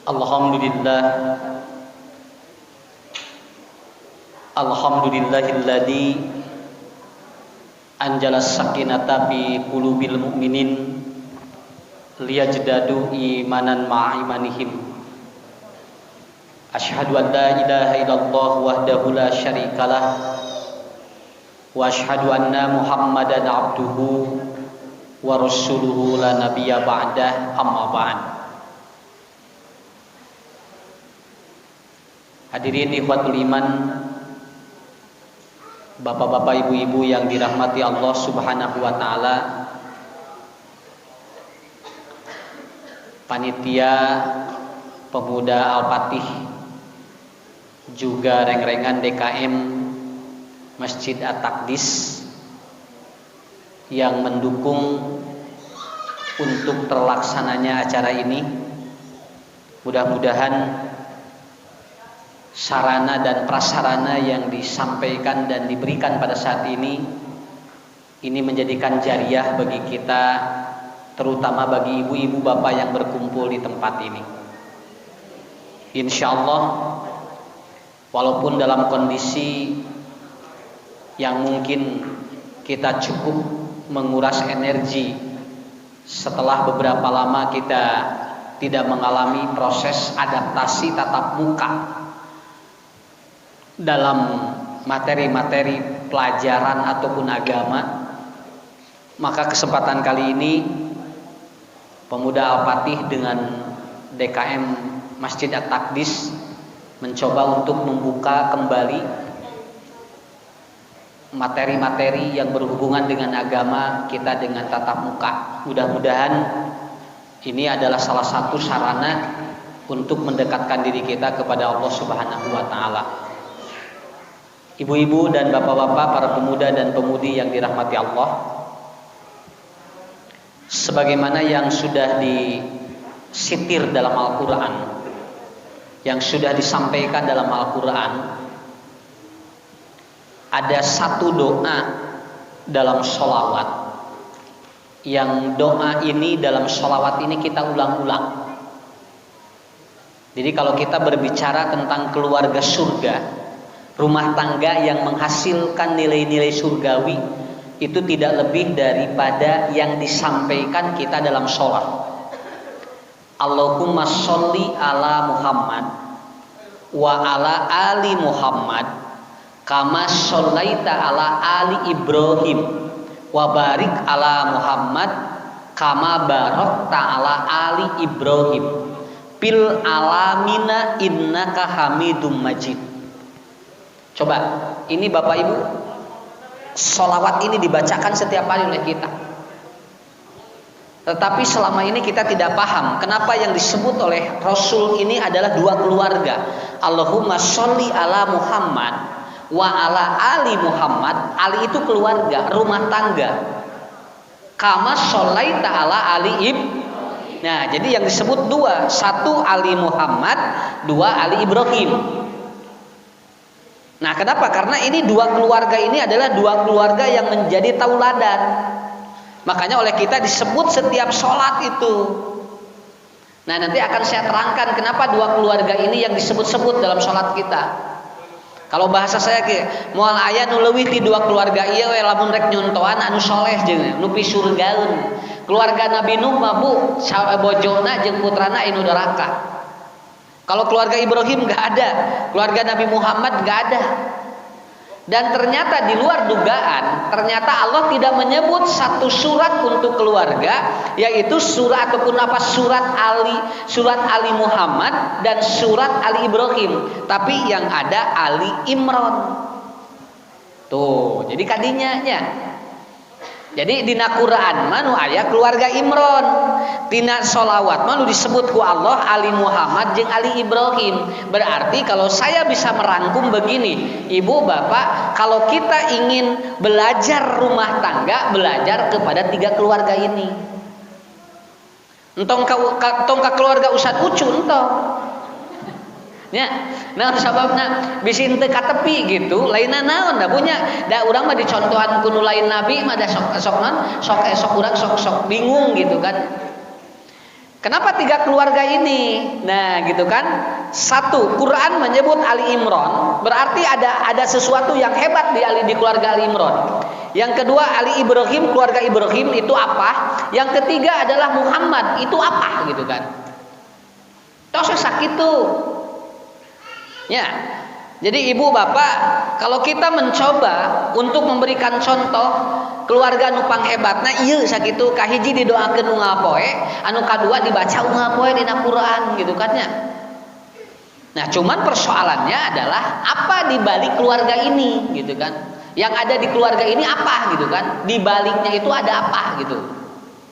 Alhamdulillah, alhamdulillahilladzi anjala sakinata fi qulubil mu'minin liyajdadu imanan ma'a imanihim. Asyhadu an la ilaha illallah wahdahu la syarikalah wa asyhadu anna Muhammadan abduhu wa rasuluhu la nabiyya ba'dah, amma ba'd. Hadirin ikhwatul iman, bapak-bapak, ibu-ibu yang dirahmati Allah Subhanahu wa taala, panitia pemuda Al-Fatih, juga reng-rengan DKM Masjid At-Taqdis yang mendukung untuk terlaksananya acara ini. Mudah-mudahan sarana dan prasarana yang disampaikan dan diberikan pada saat ini menjadikan jariah bagi kita, terutama bagi ibu-ibu bapak yang berkumpul di tempat ini. Insya Allah, walaupun dalam kondisi yang mungkin kita cukup menguras energi setelah beberapa lama kita tidak mengalami proses adaptasi tatap muka dalam materi-materi pelajaran ataupun agama, maka kesempatan kali ini pemuda Al-Fatih dengan DKM Masjid At-Taqdis mencoba untuk membuka kembali materi-materi yang berhubungan dengan agama kita dengan tatap muka. Mudah-mudahan ini adalah salah satu sarana untuk mendekatkan diri kita kepada Allah Subhanahu wa taala. Ibu-ibu dan bapak-bapak, para pemuda dan pemudi yang dirahmati Allah, sebagaimana yang sudah disitir dalam Al-Quran, yang sudah disampaikan dalam Al-Quran, ada satu doa dalam sholawat, yang doa ini dalam sholawat ini kita ulang-ulang. Jadi kalau kita berbicara tentang keluarga surga, rumah tangga yang menghasilkan nilai-nilai surgawi, itu tidak lebih daripada yang disampaikan kita dalam sholat. Allahumma sholli ala Muhammad wa ala ali Muhammad kama shollaita ala ali Ibrahim wa barik ala Muhammad kama barakta ala ali Ibrahim fil alamina innaka hamidum majid. Coba, ini Bapak Ibu, sholawat ini dibacakan setiap hari oleh kita. Tetapi selama ini kita tidak paham kenapa yang disebut oleh Rasul ini adalah dua keluarga. Allahumma sholli ala Muhammad wa ala ali Muhammad. Ali itu keluarga, rumah tangga. Kama sholaita ala ali Nah, jadi yang disebut dua, satu Ali Muhammad, dua Ali Ibrahim. Nah, kenapa? Karena ini dua keluarga ini adalah dua keluarga yang menjadi tauladan. Makanya oleh kita disebut setiap sholat itu. Nah, nanti akan saya terangkan kenapa dua keluarga ini yang disebut-sebut dalam sholat kita. Kalau bahasa saya ke, moal aya nu leuwih ti dua keluarga ieu we lamun rek nyontohan anu soleh jeung nu pi surgaeun. Keluarga Nabi Nuh mah Bu, bojona jeung putrana anu neraka. Kalau keluarga Ibrahim nggak ada, keluarga Nabi Muhammad nggak ada. Dan ternyata di luar dugaan, ternyata Allah tidak menyebut satu surat untuk keluarga, yaitu surat ataupun surat Ali Muhammad dan surat Ali Ibrahim, tapi yang ada Ali Imran. Tuh, jadi kadinya nya. Jadi dina Quran manu aya keluarga Imran, tina sholawat manu disebut ku Allah Ali Muhammad jeung Ali Ibrahim. Berarti kalau saya bisa merangkum begini, ibu bapak, kalau kita ingin belajar rumah tangga, belajar kepada tiga keluarga ini. Entong ka keluarga Ustad Ucu entong. Ya, nah sababna bisi teu katepi gitu, lainna naon da punya. Da urang mah dicontohan ku nu lain nabi mah da sok urang sok bingung gitu kan. Kenapa 3 keluarga ini? Nah, gitu kan? Satu, Quran menyebut Ali Imran, berarti ada sesuatu yang hebat di keluarga Ali Imran. Yang kedua, Ali Ibrahim, keluarga Ibrahim itu apa? Yang ketiga adalah Muhammad, itu apa gitu kan? Tos sakit tuh. Ya. Jadi ibu bapak, kalau kita mencoba untuk memberikan contoh keluarga nupang hebatna ieu sakitu kahiji didoakeun unggal poe, anu kadua dibaca unggal poe dina Quran gitu kan ya. Nah, cuman persoalannya adalah apa di balik keluarga ini gitu kan. Yang ada di keluarga ini apa gitu kan? Di baliknya itu ada apa gitu.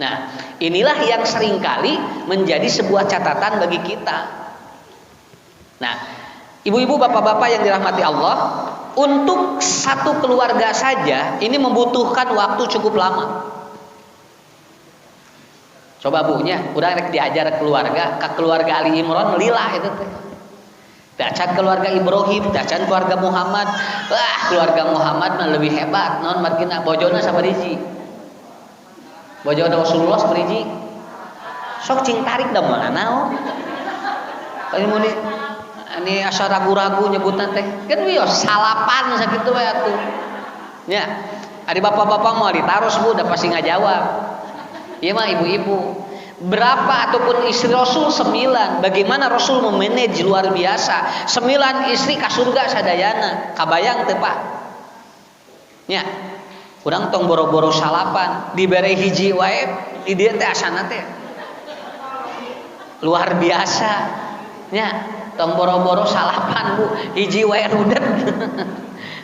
Nah, inilah yang seringkali menjadi sebuah catatan bagi kita. Nah, ibu-ibu, bapak-bapak yang dirahmati Allah, untuk satu keluarga saja ini membutuhkan waktu cukup lama. Coba bunya, udah rek diajar keluarga, ke keluarga Ali Imran melilah itu teh. Dacan keluarga Ibrahim, dacan keluarga Muhammad. Wah, keluarga Muhammad mah lebih hebat. Naon margina bojona sabariji? Bojona Rasulullah sabariji? Sok cing tarik da mana naon? Ini muni ini asa ragu-ragu nyebutan teh kan wios salapan sakitu we atuh nya ari bapak-bapak mau ditaros Bu udah pasti ngajawab ieu mah ibu-ibu berapa ataupun istri Rasul 9 bagaimana Rasul memanage luar biasa 9 istri ka surga sadayana kabayang teu Pak nya urang tong boro-boro salapan dibere hiji wae di dieu teh asana teh luar biasa nya tong boro-boro salapan Bu hiji wae rudet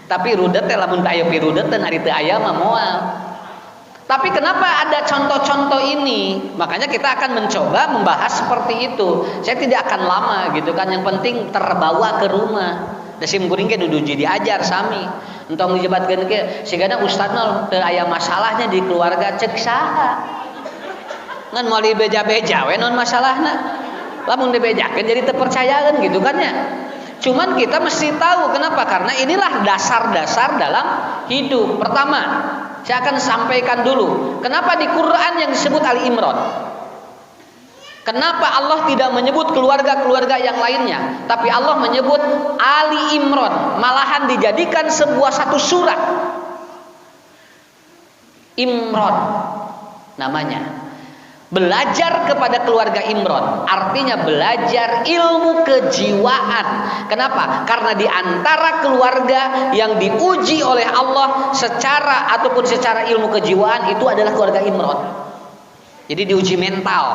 tapi rudet teh lamun aya pirudet teh ari teu aya mah moal tapi kenapa ada contoh-contoh ini makanya kita akan mencoba membahas seperti itu saya tidak akan lama gitu kan yang penting terbawa ke rumah da sim kuring ge dudu diajar sami entong dijebatkeun ke sigana ustadna teu aya masalahnya di keluarga cek saha ngan moal dibeja-beja we naon masalahna lamun dibejakeun jadi terpercayaan gitu kan ya. Cuman kita mesti tahu kenapa? Karena inilah dasar-dasar dalam hidup. Pertama, saya akan sampaikan dulu kenapa di Quran yang disebut Ali Imran. Kenapa Allah tidak menyebut keluarga-keluarga yang lainnya, tapi Allah menyebut Ali Imran, malahan dijadikan sebuah satu surat. Imran namanya. Belajar kepada keluarga Imran artinya belajar ilmu kejiwaan. Kenapa? Karena di antara keluarga yang diuji oleh Allah secara ataupun secara ilmu kejiwaan itu adalah keluarga Imran. Jadi diuji mental.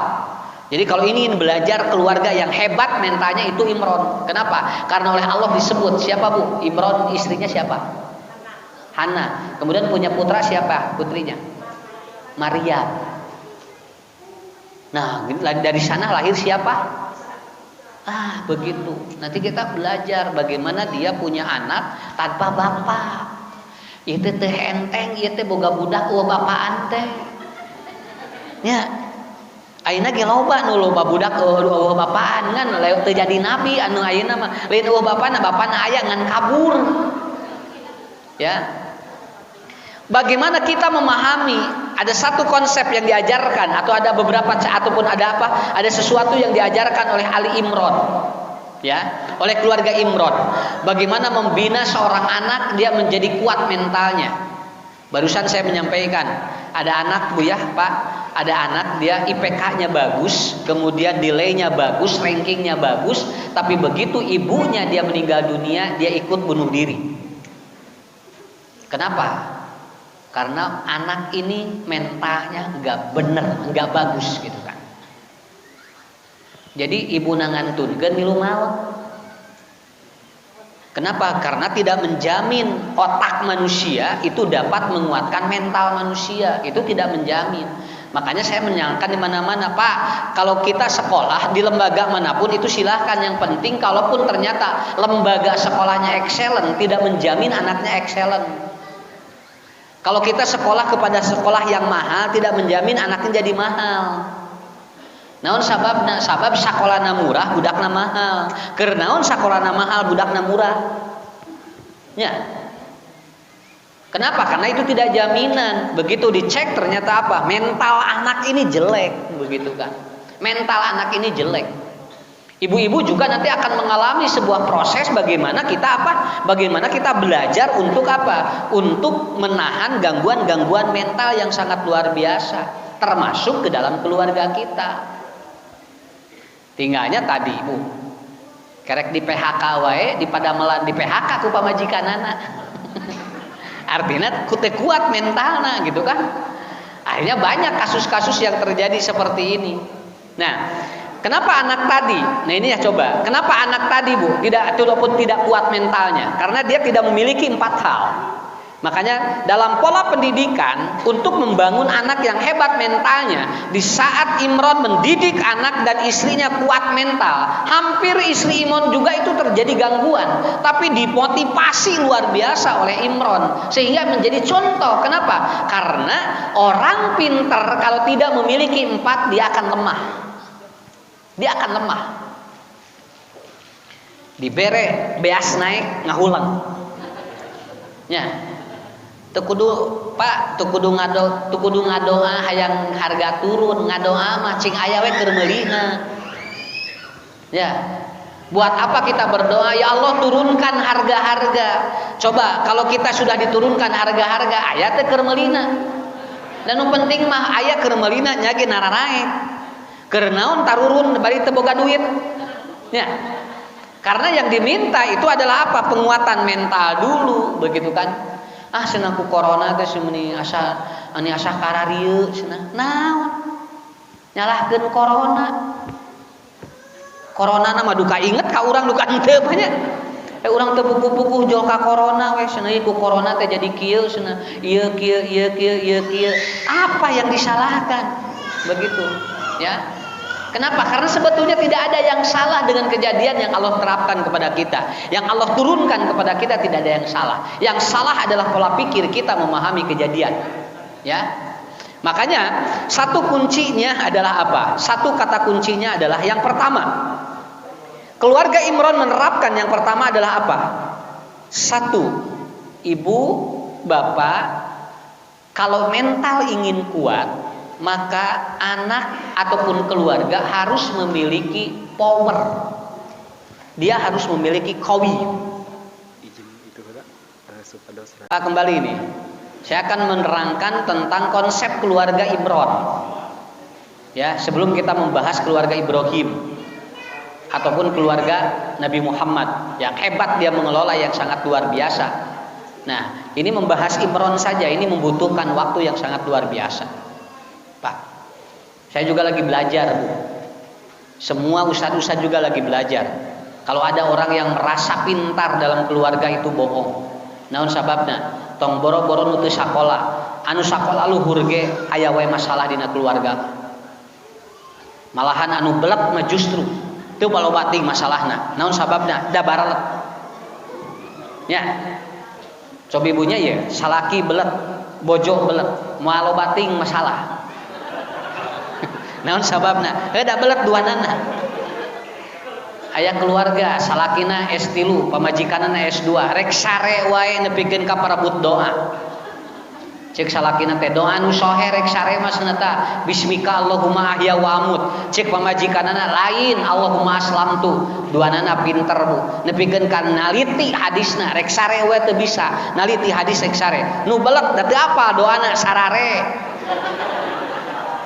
Jadi kalau ingin belajar keluarga yang hebat mentalnya itu Imran. Kenapa? Karena oleh Allah disebut siapa Bu? Imran istrinya siapa? Hana. Kemudian punya putra siapa? Putrinya Maria. Nah, dari sana lahir siapa? Ah, begitu. Nanti kita belajar bagaimana dia punya anak tanpa bapak. Ieu teh enteng, ieu teh boga budak eueuh bapaan teh. Nya. Ayeuna ge loba nu loba budak eueuh bapaan kan teu jadi nabi anu ayeuna mah lain eueuh bapana aya ngan kabur. Ya. Bagaimana kita memahami ada satu konsep yang diajarkan atau ada beberapa ataupun ada apa? Ada sesuatu yang diajarkan oleh Ali Imran. Ya, oleh keluarga Imran. Bagaimana membina seorang anak dia menjadi kuat mentalnya. Barusan saya menyampaikan, ada anak Bu ya, Pak, ada anak dia IPK-nya bagus, kemudian nilainya bagus, rankingnya bagus, tapi begitu ibunya dia meninggal dunia, dia ikut bunuh diri. Kenapa? Karena anak ini mentalnya nggak bener, nggak bagus gitu kan. Jadi ibu nangantunkeun milu maut. Kenapa? Karena tidak menjamin otak manusia itu dapat menguatkan mental manusia. Itu tidak menjamin. Makanya saya menyangka di mana-mana, Pak, kalau kita sekolah di lembaga manapun itu silahkan. Yang penting kalaupun ternyata lembaga sekolahnya excellent, tidak menjamin anaknya excellent. Kalau kita sekolah kepada sekolah yang mahal tidak menjamin anaknya jadi mahal. Naon sababna? Sabab sakolana murah budakna mahal. Keur naon sakolana mahal budakna murah? Ya. Kenapa? Karena itu tidak jaminan. Begitu dicek ternyata apa? Mental anak ini jelek, begitu kan. mental anak ini jelek. Ibu-ibu juga nanti akan mengalami sebuah proses bagaimana kita belajar untuk apa? Untuk menahan gangguan-gangguan mental yang sangat luar biasa, termasuk ke dalam keluarga kita. Tinggalnya tadi Bu, kerek di PHK wae, di padamelan di PHK ku pamajikanana. Artinya kuat mentalna gitu kan. Akhirnya banyak kasus-kasus yang terjadi seperti ini. Nah, kenapa anak tadi? Nah ini ya coba. Kenapa anak tadi Bu tidak kuat mentalnya? Karena dia tidak memiliki 4 hal. Makanya dalam pola pendidikan untuk membangun anak yang hebat mentalnya, di saat Imron mendidik anak dan istrinya kuat mental, hampir istri Imron juga itu terjadi gangguan, tapi dimotivasi luar biasa oleh Imron sehingga menjadi contoh. Kenapa? Karena orang pintar kalau tidak memiliki 4 dia akan lemah. Dia akan lemah. Dibere beas naik ngahulang. Ya. Teu kudu ngadoa hayang harga turun, ngadoa mah cing aya we keur meulina. Ya. Buat apa kita berdoa, ya Allah turunkan harga-harga. Coba kalau kita sudah diturunkan harga-harga, aya teh keur meulina. Dan nu penting mah aya keur meulina nya ge nararae. Keur naon tarurun bari teu boga duit. Ya. Karena yang diminta itu adalah apa? Penguatan mental dulu, begitu kan? Cenah ku corona teh seumeuh asa kararieu cenah. Naon? Nyalahkeun corona. Corona nama duka inget ka urang duka henteu banyak. Urang teu pupuh-pupuh jol ka corona we cenah ku corona teh jadi kieu cenah. Ieu kieu. Apa yang disalahkan? Begitu, ya. Kenapa? Karena sebetulnya tidak ada yang salah dengan kejadian yang Allah terapkan kepada kita. Yang Allah turunkan kepada kita tidak ada yang salah. Yang salah adalah pola pikir kita memahami kejadian. Ya. Makanya satu kuncinya adalah apa? Satu kata kuncinya adalah yang pertama. Keluarga Imron menerapkan yang pertama adalah apa? Satu, ibu, bapak, kalau mental ingin kuat, maka anak ataupun keluarga harus memiliki power. Dia harus memiliki qawi. Kembali ini, saya akan menerangkan tentang konsep keluarga Imron. Ya, sebelum kita membahas keluarga Ibrahim ataupun keluarga Nabi Muhammad yang hebat, dia mengelola yang sangat luar biasa. Nah, ini membahas Imron saja ini membutuhkan waktu yang sangat luar biasa. Pak, saya juga lagi belajar Bu. Semua ustadz-ustadz juga lagi belajar. Kalau ada orang yang merasa pintar dalam keluarga itu bohong. Naon sababna? Tong boro-boro nu teu sakola. Anu sakola luhur ge aya wae masalah dina keluarga. Malahan anu belek mah justru teu balobating masalahna. Naon sababna? Da barelek. Ya. Coba ibunya ya, salaki belek, bojo belek, moal bating masalah. Naon sababna? Da belek duanana. Aya keluarga salakina S3, pamajikanana S2, rek sare wae nepikeun ka parabut doa. Cek salakina teh doa nu sohe rek sare mah cenah bismika Allahumma ahya wa amut. Cek pamajikanana lain Allahumma aslamtu. Duanana pinter Bu. Nepikeun ka naliti hadisna rek sare wae teu bisa. Naliti hadis rek sare. Nu belek da teu apal doana sarare.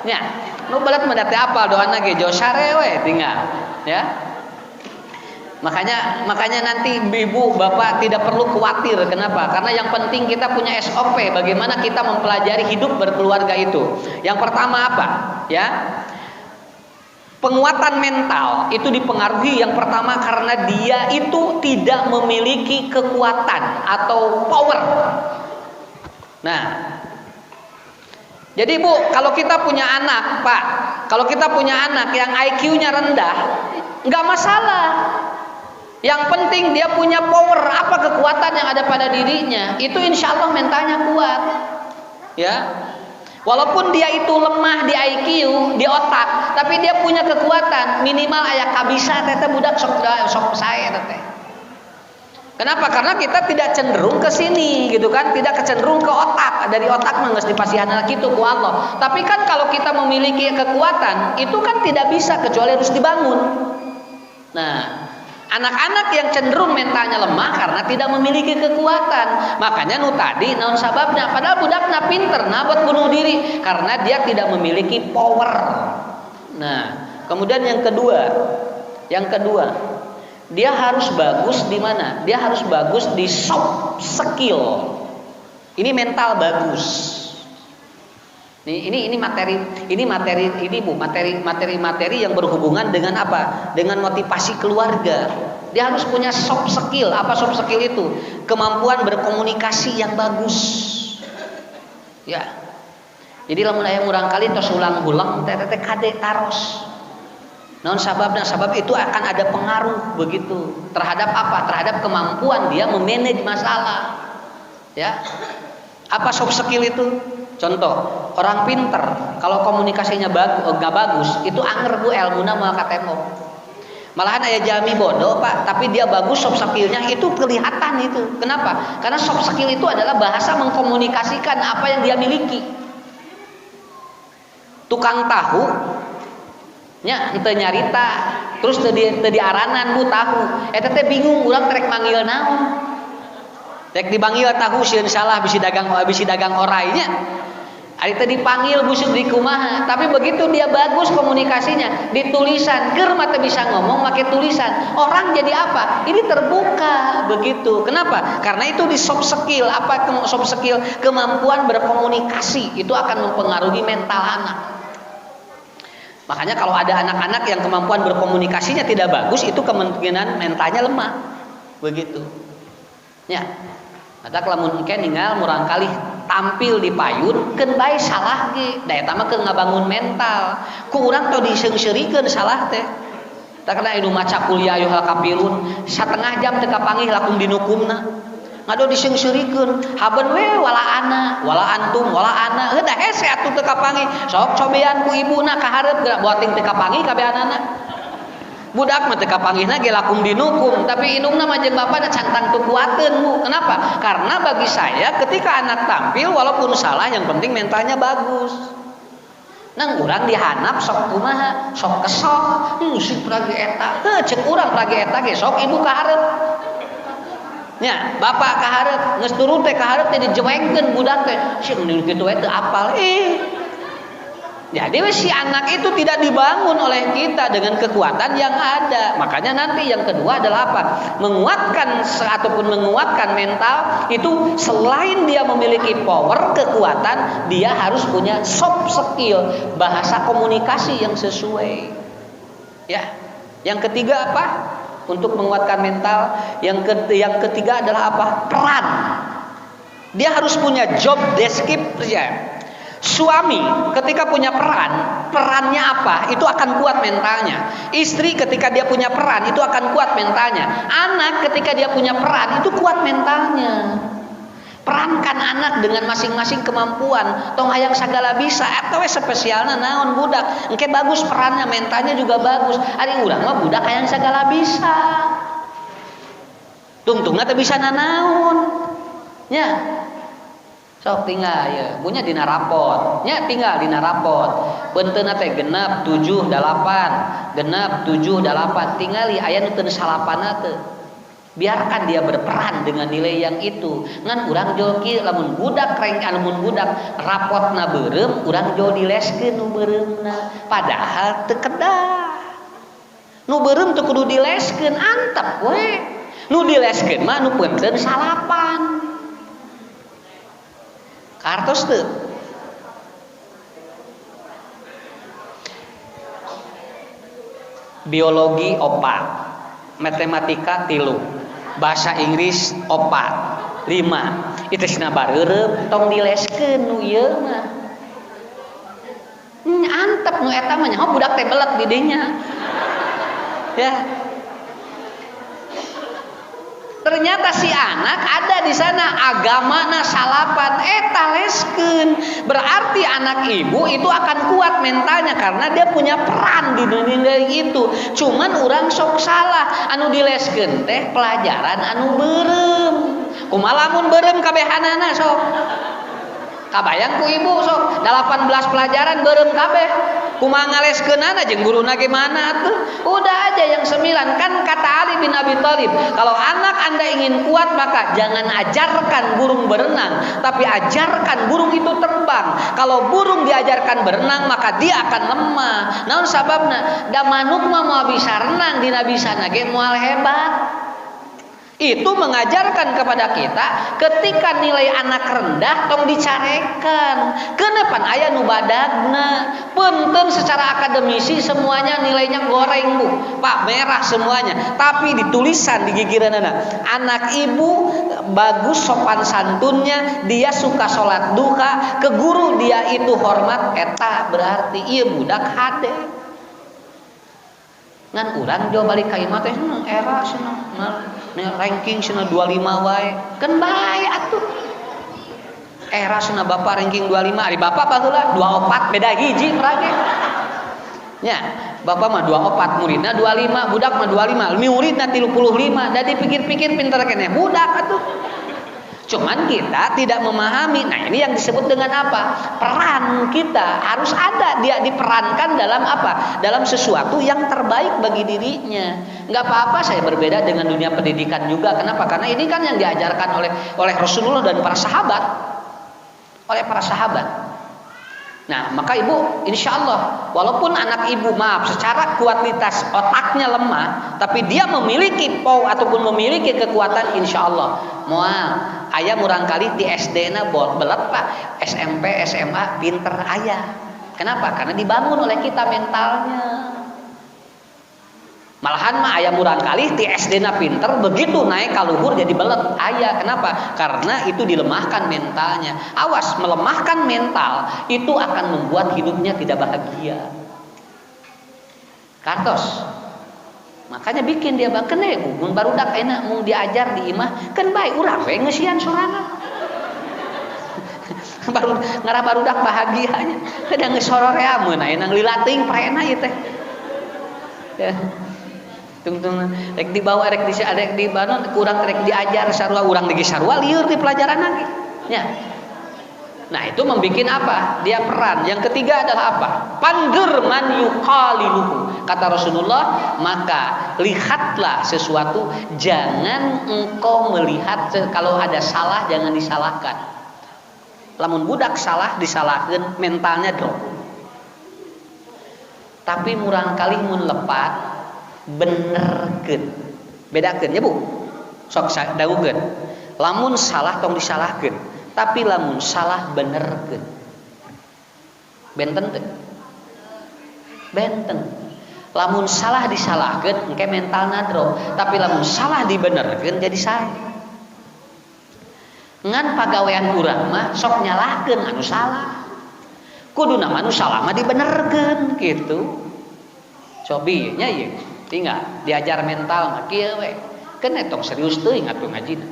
Nya, nu belek mah da teu apal doana ge jo sare we tinggal, ya. Makanya nanti ibu bapak tidak perlu khawatir. Kenapa? Karena yang penting kita punya SOP bagaimana kita mempelajari hidup berkeluarga itu. Yang pertama apa? Ya. Penguatan mental itu dipengaruhi yang pertama karena dia itu tidak memiliki kekuatan atau power. Nah, jadi Bu, kalau kita punya anak, Pak, kalau kita punya anak yang IQ-nya rendah, nggak masalah. Yang penting dia punya power, apa kekuatan yang ada pada dirinya, itu insya Allah mentalnya kuat. Ya, walaupun dia itu lemah di IQ, di otak, tapi dia punya kekuatan. Minimal aya kabisa teteh budak sok saya teteh. Kenapa? Karena kita tidak cenderung ke sini gitu kan, tidak kecenderung ke otak. Dari otak mengges dipasihan gitu ku Allah. Tapi kan kalau kita memiliki kekuatan, itu kan tidak bisa kecuali harus dibangun. Nah, anak-anak yang cenderung mentalnya lemah karena tidak memiliki kekuatan. Makanya nu tadi naon sababnya? Padahal budakna pinter, nah buat bunuh diri karena dia tidak memiliki power. Nah, kemudian yang kedua, dia harus bagus di mana? Dia harus bagus di soft skill. Ini mental bagus. Ini materi yang berhubungan dengan apa? Dengan motivasi keluarga. Dia harus punya soft skill. Apa soft skill itu? Kemampuan berkomunikasi yang bagus. Ya. Jadi lamun aya urang kali tos ulang-ulang teh kade taros. Naon sababna? Sabab itu akan ada pengaruh begitu terhadap apa? Terhadap kemampuan dia memanage masalah. Ya. Apa soft skill itu? Contoh, orang pinter kalau komunikasinya nggak bagus, itu anger bu ilmuna moal ka tembok. Malahan aya jami bodoh Pak, tapi dia bagus soft skillnya itu kelihatan itu. Kenapa? Karena soft skill itu adalah bahasa mengkomunikasikan apa yang dia miliki. Tukang tahu nya henteu nyarita terus teu diaranan bu tahu eta teh bingung urang trek manggil naon rek dipanggil tahu sieun salah bisi dagang orai nya ari teh dipanggil busuk di kumaha tapi begitu dia bagus komunikasinya di tulisan keur mah teu bisa ngomong make tulisan orang jadi apa ini terbuka begitu. Kenapa? Karena itu di soft skill. Apa soft skill? Kemampuan berkomunikasi itu akan mempengaruhi mental anak. Makanya kalau ada anak-anak yang kemampuan berkomunikasinya tidak bagus, itu kemungkinan mentalnya lemah. Begitu. Ya. Maka lamun engke ninggal murang kali tampil di payun keun bae salah ge. Da eta mah keur ngabangun mental. Ku urang teu diseung-seurikeun salah teh. Tak kena anu maca kuliah ayyuhal kafirun 1/2 jam teu kapanggih lakum dinukumna. Ngado diseung-seurikeun haben we wala antum wala ana heuh da hese atuh teu kapanggih sok cobean ku ibuna ka hareup geura boating teu kapanggih kabeanana budak mah teu kapanggihna ge lakum dinukum tapi indungna mah jeung bapana cantang teu kuateun bu. Kenapa? Karena bagi saya ketika anak tampil walaupun salah yang penting mentalnya bagus. Nang urang dihanap sok kumaha sok kesok si pragi eta ceuk urang pragi eta ge sok ibu ka hareup. Ya, bapak kaharep geus turun teh kaharep teh dijewengkeun budak teh. Si nu kitu we teu apal. Jadi si anak itu tidak dibangun oleh kita dengan kekuatan yang ada. Makanya nanti yang kedua adalah apa? Menguatkan mental itu selain dia memiliki power kekuatan, dia harus punya soft skill, bahasa komunikasi yang sesuai. Ya. Yang ketiga apa? Untuk menguatkan mental, yang ketiga adalah apa? Peran. Dia harus punya job description. Suami ketika punya perannya apa? Itu akan kuat mentalnya. Istri ketika dia punya peran itu akan kuat mentalnya. Anak ketika dia punya peran itu kuat mentalnya. Perankan anak dengan masing-masing kemampuan. Tong hayang sagala bisa atau spesialna naon budak. Engke bagus perannya, mentalnya juga bagus. Ari urang mah budak hayang sagala bisa. Tungtungna teh bisa nanaon. Nya. Sok tinggal ya, punya dina rapot. Nya tinggal dina rapot. Beunteuna teh genep 7 8. Genep 7 8. Tingali aya nu teu salapana teu. Biarkan dia berperan dengan nilai yang itu. Ngan urang jol kieu lamun budak reng lamun budak rapotna beureum, urang jol dileskeun nu beureumna. Padahal teu kedah. Nu beureum teu kudu dileskeun, antep we. Nu dileskeun mah nu peunteun salapan. Kartos teu? Biologi 4, matematika 3. Bahasa Inggris 4, 5. Itu cenah bareureum tong dileskeun nu ieu mah. Antep nu eta mah nyaho budak teh belet di dinya. Ya. Ternyata si anak ada di sana agamana salapan taleskeun. Berarti anak ibu itu akan kuat mentalnya karena dia punya peran di dunia itu. Cuman orang sok salah anu dileskeun teh pelajaran anu beureum. Kumaha lamun beureum kabehanana sok. Kabayang ku ibu sok 18 pelajaran beureum kabeh. Kumaha ngaleskeunana jeung guruna ge mana tuh? Udah aja yang 9 kan kata Ali bin Abi Thalib, kalau anak Anda ingin kuat maka jangan ajarkan burung berenang, tapi ajarkan burung itu terbang. Kalau burung diajarkan berenang maka dia akan lemah. Naon sababna? Da manuk mah moal bisa renang dina bisana ge moal hebat. Itu mengajarkan kepada kita ketika nilai anak rendah tong dicarekan. Kenapa aya nu badagna? Punten secara akademisi semuanya nilainya goreng bu, pak merah semuanya. Tapi di tulisan di gigiranana anak ibu bagus sopan santunnya, dia suka sholat duha, ke guru dia itu hormat, eta berarti iya budak hade. Ngan urang jauh balik ka imah teh era cenah ranking cenah 25 wae kan bae atuh. Era cenah bapak ranking 25, ari bapak baheula 24 beda hiji rage. Nya, bapak mah 24, muridna 25, budak mah 25, muridna 35. Da dipikir-pikir pinter keneh budak atuh. Cuman kita tidak memahami. Nah ini yang disebut dengan apa? Peran kita harus ada, dia diperankan dalam apa? Dalam sesuatu yang terbaik bagi dirinya. Nggak apa-apa saya berbeda dengan dunia pendidikan juga. Kenapa? Karena ini kan yang diajarkan oleh Rasulullah dan para sahabat. Oleh para sahabat. Nah maka ibu insya Allah walaupun anak ibu maaf secara kualitas otaknya lemah, tapi dia memiliki ataupun memiliki kekuatan insya Allah moal aya murang kali di SD na belet pak, SMP SMA pinter aya. Kenapa? Karena dibangun oleh kita mentalnya. Malahan mah aya murang kali di SD na pinter, begitu naik ka luhur jadi belet aya. Kenapa? Karena itu dilemahkan mentalnya. Awas, melemahkan mental itu akan membuat hidupnya tidak bahagia. Kartos. Makanya bikin dia bakene mun barudak enak mun diajar di imah kan bae urang we ngeusian sorangan. Baru ngarah barudak bahagianya. Kada ngesorore mun ayeuna nglilating prena ieu teh. Ya. Tungtung rek dibawa rek di banon kurang rek diajar sarua urang di sarua lieur di pelajaran lagi. Ya. Nah, itu membikin apa? Dia peran. Yang ketiga adalah apa? Pandur man yuqaliluhu. Kata Rasulullah, maka lihatlah sesuatu, jangan engkau melihat kalau ada salah jangan disalahkan. Lamun budak salah disalahkeun mentalnya drop. Tapi murang kali mun lepat benerkeun. Bedakeun ya Bu. Sok dawukeun. Lamun salah tong disalahkeun. Tapi lamun salah benerkeun. Benten teu? Benten. Lamun salah disalahkeun engke mentalna drop, tapi lamun salah dibenerkeun jadi sae. Ngan pagawean urang mah sok nyalahkeun anu salah. Kuduna anu salah mah dibenerkeun kitu. Cobi nya ieu. Tinggal diajar mental mah kieu we. Keun etong serius teuing atuh ngajina.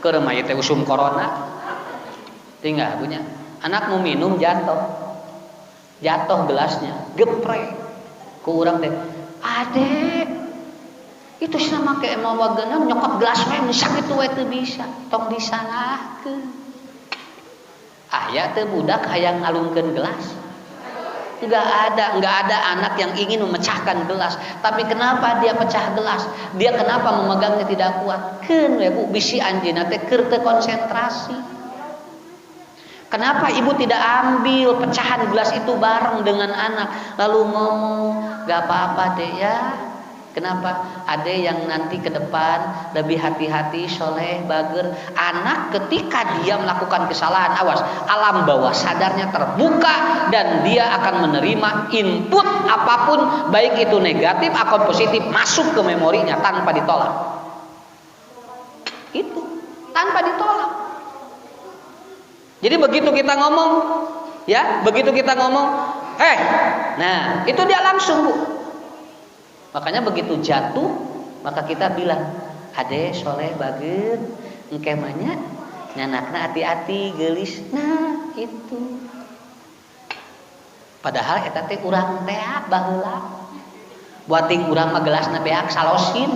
Keur mah ieu teh usum corona. Tinggal punya anak mau minum jatuh gelasnya geprek ku urang teh adek itu cenah make emang wageuna nyokot gelas we sakitu we teu bisa tong disalahkeun aya teu budak hayang ngalungkeun gelas enggak ada anak yang ingin memecahkan gelas, tapi kenapa dia pecah gelas, dia kenapa memegangnya tidak kuat keun we Bu bisi anjeunna teh keur teu konsentrasi. Kenapa ibu tidak ambil pecahan gelas itu bareng dengan anak lalu ngomong gak apa-apa deh ya. Kenapa? Ada yang nanti ke depan lebih hati-hati, soleh, bager. Anak ketika dia melakukan kesalahan, awas, alam bawah sadarnya terbuka dan dia akan menerima input apapun, baik itu negatif atau positif, masuk ke memorinya tanpa ditolak. Itu tanpa ditolak. Jadi begitu kita ngomong, ya, nah itu dia langsung Bu. Makanya begitu jatuh, maka kita bilang, ade soleh baget engke manya nyanakna hati-hati geulis. Nah itu padahal eta teh urang teh baheula buating urang mah gelasna beak salosin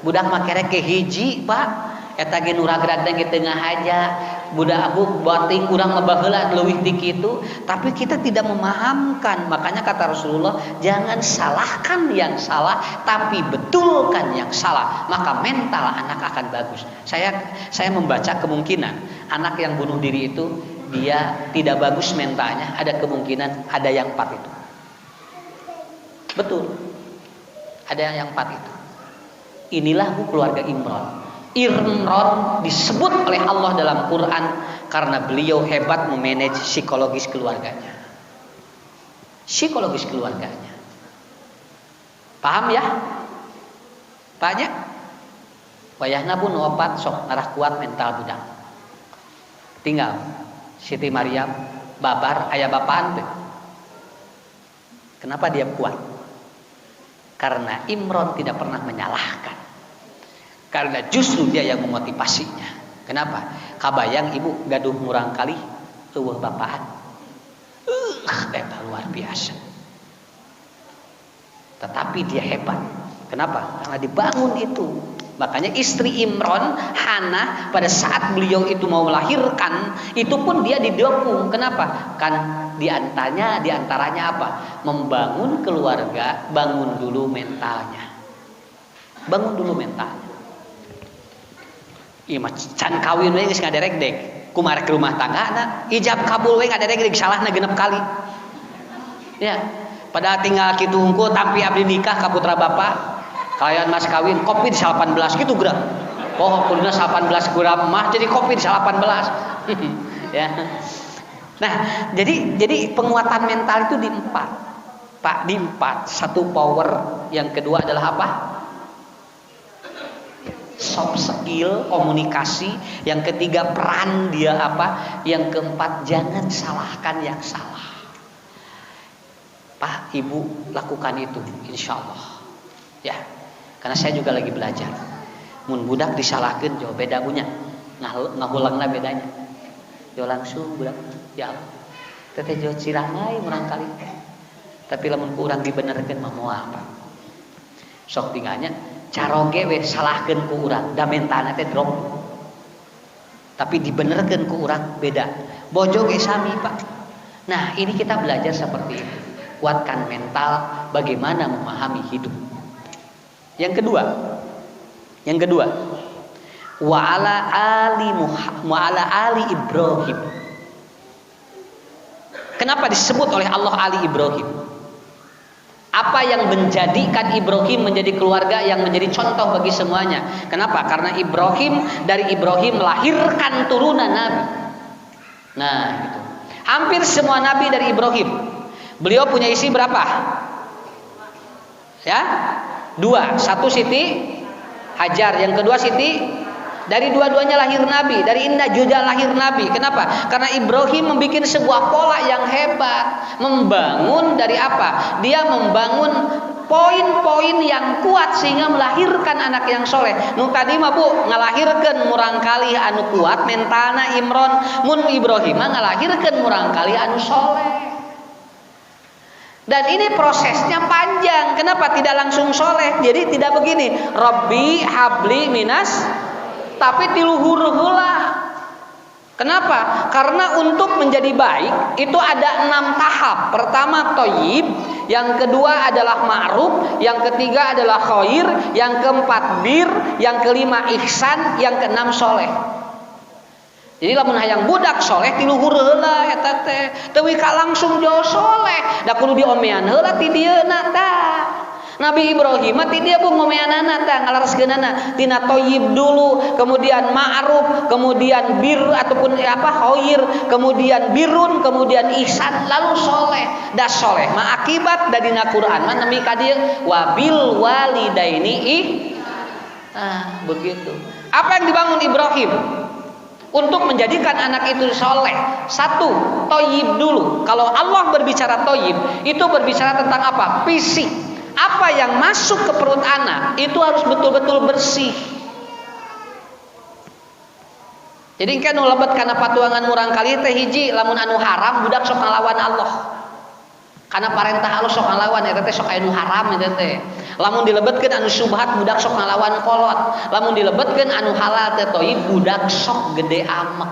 budak mah kerek ke hiji Pak eta ge nu ragragna ge tengah haja budak abu buating urang mah baheula leuwih ti kitu tapi kita tidak memahamkan. Makanya kata Rasulullah jangan salahkan yang salah tapi betulkan yang salah maka mental anak akan bagus. Saya membaca kemungkinan anak yang bunuh diri itu dia tidak bagus mentalnya, ada kemungkinan ada yang 4 itu. Betul. Ada yang 4 itu. Inilah keluarga Imran. Imran disebut oleh Allah dalam Quran karena beliau hebat memanage psikologis keluarganya. Psikologis keluarganya. Paham ya? Banyak. Wayahna pun wafat sok arah kuat mental budak. Tinggal Siti Maryam babar aya bapaan teh. Kenapa dia kuat? Karena Imran tidak pernah menyalahkan. Karena justru dia yang memotivasinya. Kenapa? Kabayang ibu gaduh murang kali eueuh bapaan. Eta luar biasa. Tetapi dia hebat. Kenapa? Karena dibangun itu. Makanya istri Imran, Hana, pada saat beliau itu mau melahirkan, itu pun dia didukung. Kenapa? Kan diantaranya apa? Membangun keluarga, bangun dulu mentalnya. Bangun dulu mentalnya. Iya mah can kawin we geus ngaderek-dek. Kumarek rumah tanggana, ijab kabul we ngaderek-dek salahna 6 kali. Ya, padahal tinggal kitu hungkul tampi abdi nikah ka putra bapak. Kalian mas kawin kopi di 18 gitu gerak. Oh, kulina 18 kurang mah jadi kopi di 18. Ya. Nah, jadi penguatan mental itu di 4. Pak, di 4. Satu power, yang kedua adalah apa? Soft skill, komunikasi. Yang ketiga peran dia apa? Yang keempat jangan salahkan yang salah. Pak, Ibu lakukan itu insyaallah. Ya. Karena saya juga lagi belajar. Mun budak disalahkeun jauh beda punya. Ngahulangna bedanya. Jo langsung budak ya Allah. Teteh jo cirangai urang kali. Tapi lamun ku urang dibenerkeun mah moal apa? Sok tinggalnya caroge we salahkeun ku urang, da mentalna teh drop. Tapi dibenerkeun ku urang beda. Bojo ge sami, Pak. Nah, ini kita belajar seperti itu. Kuatkan mental bagaimana memahami hidup. Yang kedua, wa ala ali Ibrahim. Kenapa disebut oleh Allah ali Ibrahim? Apa yang menjadikan Ibrahim menjadi keluarga yang menjadi contoh bagi semuanya? Kenapa? Karena dari Ibrahim melahirkan turunan Nabi. Nah, gitu. Hampir semua Nabi dari Ibrahim. Beliau punya istri berapa? Ya? 2, satu Siti Hajar, yang kedua Siti. Dari dua-duanya lahir Nabi, dari Indah juga lahir Nabi. Kenapa? Karena Ibrahim membuat sebuah pola yang hebat, membangun dari apa? Dia membangun poin-poin yang kuat sehingga melahirkan anak yang soleh. Nu tadi mah Bu ngalahirkan murang kali anu kuat mentalna Imran, mun Ibrahim ngalahirkan murang kali anu soleh. Dan ini prosesnya panjang. Kenapa tidak langsung soleh? Jadi tidak begini. Rabbi habli minas, tapi tiluhur heula. Kenapa? Karena untuk menjadi baik itu ada 6 tahap. Pertama thayyib, yang kedua adalah ma'ruf, yang ketiga adalah khair, yang keempat bir, yang kelima ihsan, yang keenam soleh. Jadi lamun hayang budak soleh tiluhur heula eta teh teu ka langsung jauh soleh da kudu diomean heula ti dieuna tah. Nabi Ibrahim mah ti dieu ngomeanana tah ngalareskeunana tina thayyib dulu, kemudian ma'ruf, kemudian bir ataupun khair, kemudian birun, kemudian ihsan, lalu soleh. Da soleh mah akibat da dina Quran mah nemi ka dieu wabil walidaini begitu. Apa yang dibangun Ibrahim untuk menjadikan anak itu soleh? Satu, thayyib dulu. Kalau Allah berbicara thayyib, itu berbicara tentang apa? Fisik. apa yang masuk ke perut anak itu harus betul-betul bersih. Jadi kan lebet karena patuangan murang kali teh hiji lamun anu haram budak sok ngalawan Allah. Karena parentah Allah sok ngalawan eta teh sok anu haram eta teh. Lamun dilebetkeun anu subhat budak sok ngalawan kolot. Lamun dilebetkeun anu halal teh toyib budak sok gede amek.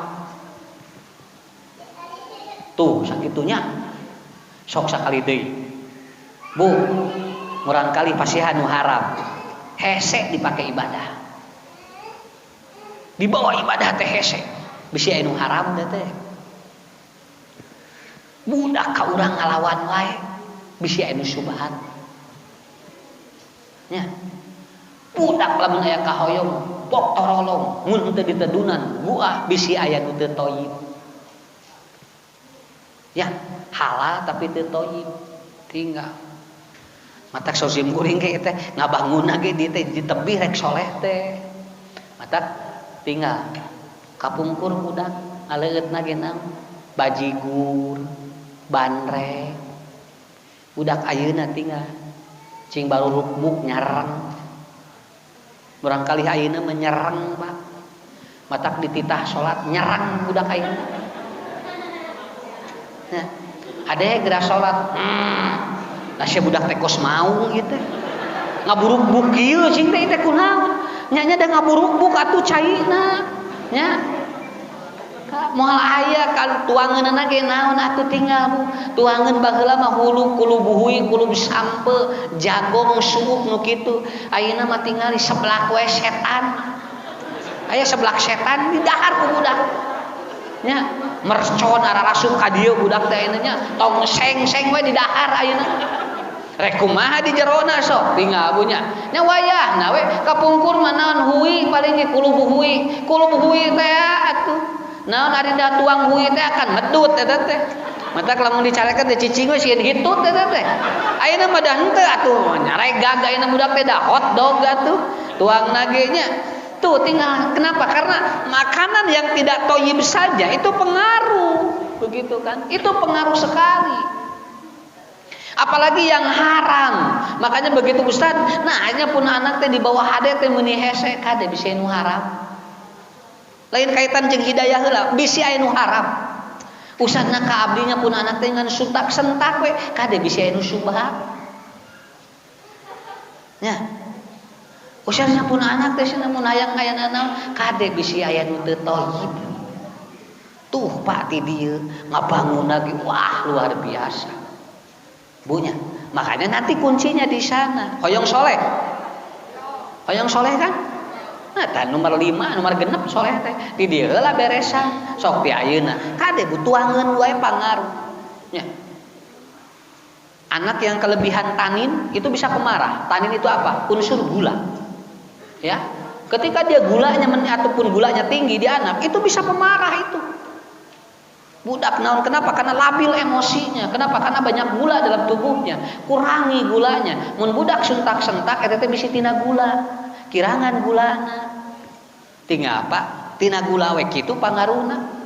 Tuh sakitunya. Sok sakali deui. Bu, murang kali pasihan anu haram. Hese dipake ibadah. Dibawa ibadah teh hese bisi anu haram teh budak ka urang ngalawan wae bisi anu subhat nya budak lamun aya kahoyong pok torolong mun teu ditedunan buah bisi aya nu teu toyib ya halal tapi teu toyib tinggal matak sozim kuring ge teh ngabangunna ge di teh di tebih rek soleh teh matak tinggal kapungkur budak aleutna ge naon bajigur bandrek budak ayeuna tinggal cing baru rukbuk nyareng barangkali ayeuna menyereng Pak matak dititah salat nyereng budak ayeuna nah ade geura salat da sia budak teh kos mau gitu ngaburuk-buk kieu cing teh kunaon nya da ngaburuk-buk atuh caina nya moal aya kan tuangeunna ge naon atuh tinggal Bu tuangeun baheula mah hulu kulu buhui kulu sampe jagong suuk nu kitu ayeuna mah tinggal di sebelah we setan aya sebelah setan di dahar ku budak nya mercon ararasuk ka dieu budak teh ayeuna nya tong seng-seng we di dahar ayeuna rek kumaha di jerona sok tinggal bunya nya wayahna we kapungkur mah naon hui paling ge kulu buhui teh atuh naon ari da tuang hui teh akan medut eta teh matak lamun dicarekan teh cicing we sieun hitut eta teh ayeuna mah da henteu atuh nyarek gag ayeuna budak teh da hot dog atuh tuang nage nya tuh tinggal kenapa karena makanan yang tidak thayyib saja itu pengaruh begitu kan itu pengaruh sekali apalagi yang haram makanya begitu Ustaz nah hanya pun anak teh di bawah hade teh meuni hese kade bisi anu haram lain kaitan jeung hidayah heula bisi anu haram usahna ka abdinya pun anak teh ngan sutak sentak we kade bisi anu subhat nya usahna pun anak teh cenah mun hayang aya naon kade bisi aya nu teu thayyib tuh Pak ti dieu ngabangun lagi wah luar biasa bunya makanya nanti kuncinya di sana hoyong soleh kan nah tah nomor 5 nomor 6 soleh teh di dieu heula beresan sok ti ayeuna kade butuangeun wae pangaruh nya anak yang kelebihan tanin itu bisa pemarah tanin itu apa unsur gula ya ketika dia gulanya ataupun gulanya tinggi di anak itu bisa pemarah itu budak naon kenapa karena labil emosinya kenapa karena banyak gula dalam tubuhnya kurangi gulanya mun budak sentak-sentak eta teh bisi tina gula kirangan gulana tinggal apa tina gula we kitu pangaruhna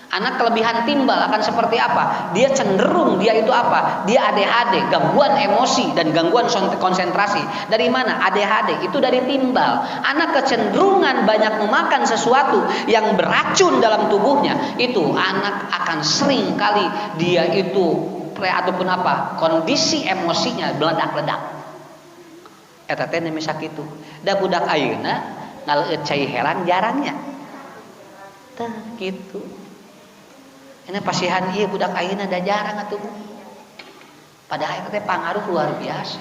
anak kelebihan timbal akan seperti apa dia cenderung dia itu apa dia ADHD gangguan emosi dan gangguan konsentrasi dari mana ADHD itu dari timbal anak kecenderungan banyak memakan sesuatu yang beracun dalam tubuhnya itu anak akan sering kali dia itu ataupun apa kondisi emosinya meledak-ledak eta teh neme sakitu da budak ayeuna ngaleueut cai heran jarangnya tah gitu. Ini pasihan ieu budak ayeuna da jarang atuh. Padahal itu teh pangaruh luar biasa.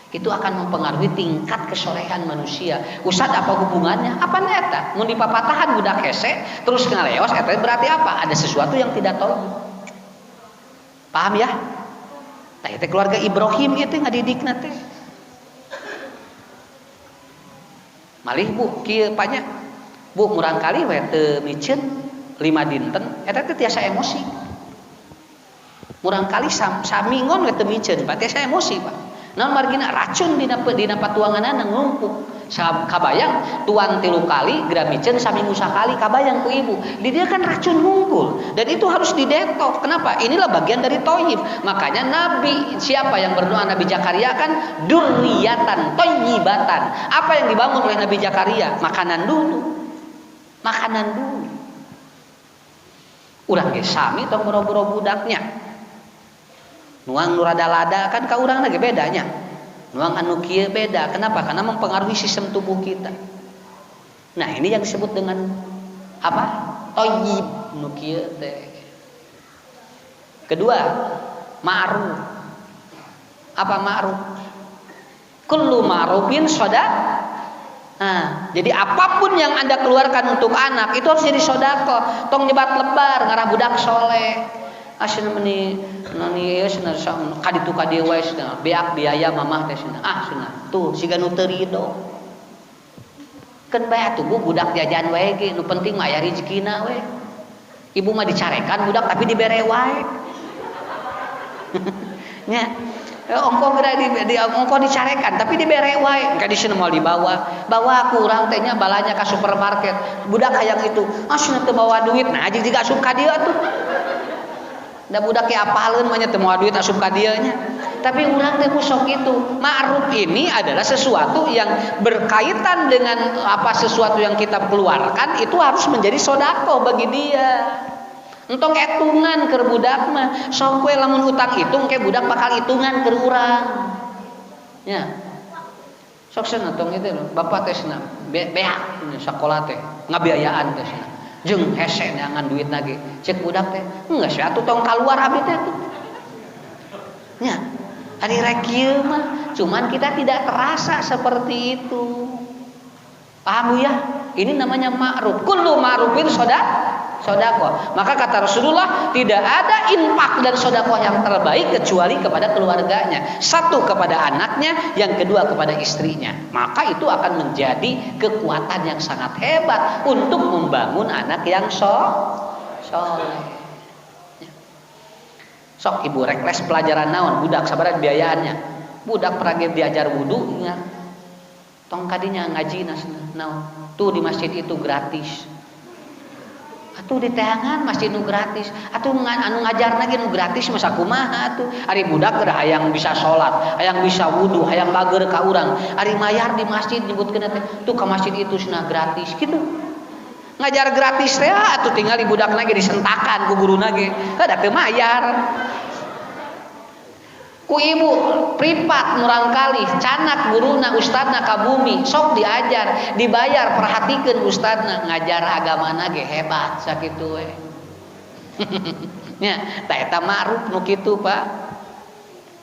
Itu akan mempengaruhi tingkat kesolehan manusia. Ustaz apa hubungannya? Apa eta? Mun dipapatahan budak hese terus ngaleos eta berarti apa? Ada sesuatu yang tidak tahu. Paham ya? Tah teh keluarga Ibrahim ieu teh ngadidikna teh. Malih Bu kieu panya. Bu murang kali we teu miceun 5 dinten eta teh tiasa emosi. Murang kali samingon we teu miceun, Pak tiasa emosi, Pak. Naon margina racun dina patuanganana ngumpuk. Kabayang tuang 3 kali gramiceun saminggu sakali kabayang ku ibu. Di dia kan racun ngumpul dan itu harus didetok. Kenapa? Inilah bagian dari thayyib. Makanya Nabi siapa yang berdoa Nabi Zakaria kan durriyatan thayyibatan. Apa yang dibangun oleh Nabi Zakaria? Makanan dulu. Makanan dulu. Urang ge sami tong boro-boro budaknya. Nuang nu rada-lada kan ka urang lagi bedanya. Nuang anu kieu beda. Kenapa? Karena mempengaruhi sistem tubuh kita. Nah, ini yang disebut dengan apa? Thayyib nu kieu teh. Kedua, ma'ruf. Apa ma'ruf? Kullu ma'rufin shadaqah. Nah, jadi apapun yang Anda keluarkan untuk anak itu harus jadi sedekah. Tong nyebat lebar ngarah budak soleh. Asina meni nani cenah kaditu ka dieu wae cenah beak biaya mamah teh cenah cenah tuh siga nu teu ridho keun bae atuh budak jajan wae ge nu penting mah aya rezekina we ibu mah dicarekan budak tapi dibere wae nya ongko geura ongko dicarekan tapi dibere wae engka di cenah moal bawa aku urang teh nya balanya ka supermarket budak hayang itu cenah teu bawa duit nah jeung jiga asup ka dieu atuh da budak ya apaleun mah nya teu moal duit asup ka dieu nya. Tapi urang teh sok itu. Ma'ruf ini adalah sesuatu yang berkaitan dengan apa sesuatu yang kita keluarkan itu harus menjadi sedekah bagi dia. Entong etungan keur budak mah. Sok we lamun utang hitung ke budak bakal hitungan keur urang. Nya. Sok cenah tong itu bapak teh cenah beak sakola teh ngabiayaan teh cenah. Jeung hese neangan duit lagi cek budak teh geus we atuh tong kaluar abdi teh tuh nya ari rek kieu mah cuman kita tidak terasa seperti itu paham Bu ya ini namanya ma'ruf kullu ma'rufin sedekah maka kata Rasulullah tidak ada infak dan sedekah yang terbaik kecuali kepada keluarganya satu kepada anaknya yang kedua kepada istrinya maka itu akan menjadi kekuatan yang sangat hebat untuk membangun anak yang soleh sok ibu rekles pelajaran naon budak sabaran biayaannya budak peragi diajar wudu nya tong kadinya ngaji naon tuh di masjid itu gratis atuh di teangan masjid nu gratis atuh anu ngajarna ge nu gratis masa kumaha atuh ari budak geura hayang bisa salat hayang bisa wudu hayang bager ka urang ari mayar di masjid nyebutkeun teh tuh ka masjid itu cenah gratis kitu ngajar gratis teh atuh tinggal di budakna ge disentakan ku guruna ge da teu mayar ku ibu privat murangkali canak guruna ustadna ka bumi sok diajar dibayar perhatikeun ustadna ngajar agamana ge hebat sakitu we nya tah eta ma'ruf nu kitu Pak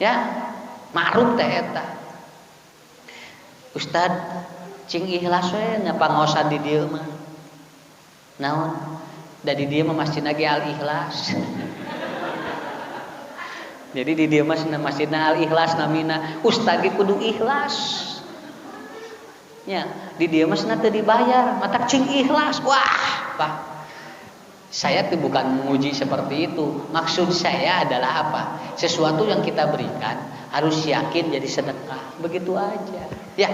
ya ma'ruf teh eta ustad cing ikhlas we nya pangaosan di dieu mah naon da di dieu mah masjidna ge Al Ikhlas jadi di dia masjidna Al Ikhlas namina ustaz ge kudu ikhlas nya di dia masna teu dibayar matak cing ikhlas wah Pak saya tuh bukan menguji seperti itu maksud saya adalah apa sesuatu yang kita berikan harus yakin jadi sedekah begitu aja ya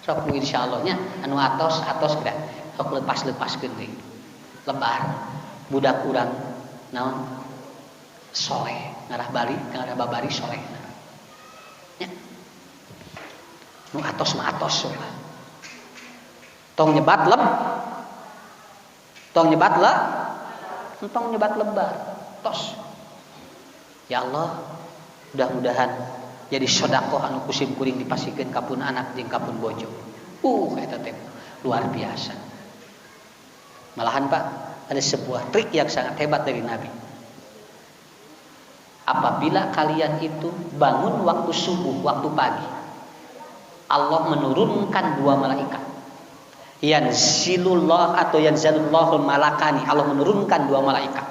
sok insyaallah nya anu atos geura sok lepas-lepaskeun deui lebar budak urang naon soleh ngarah babari soleh ya nu atos mah atos tong nyebat lebar tos ya Allah mudah-mudahan jadi sedekah anu kusim kuring dipasikeun kapun anak jeung kapun bojo eta teh luar biasa malahan Pak ada sebuah trik yang sangat hebat dari Nabi apabila kalian itu bangun waktu subuh, waktu pagi Allah menurunkan 2 malaikat yanzilullah atau yanzalullahul malakani Allah menurunkan 2 malaikat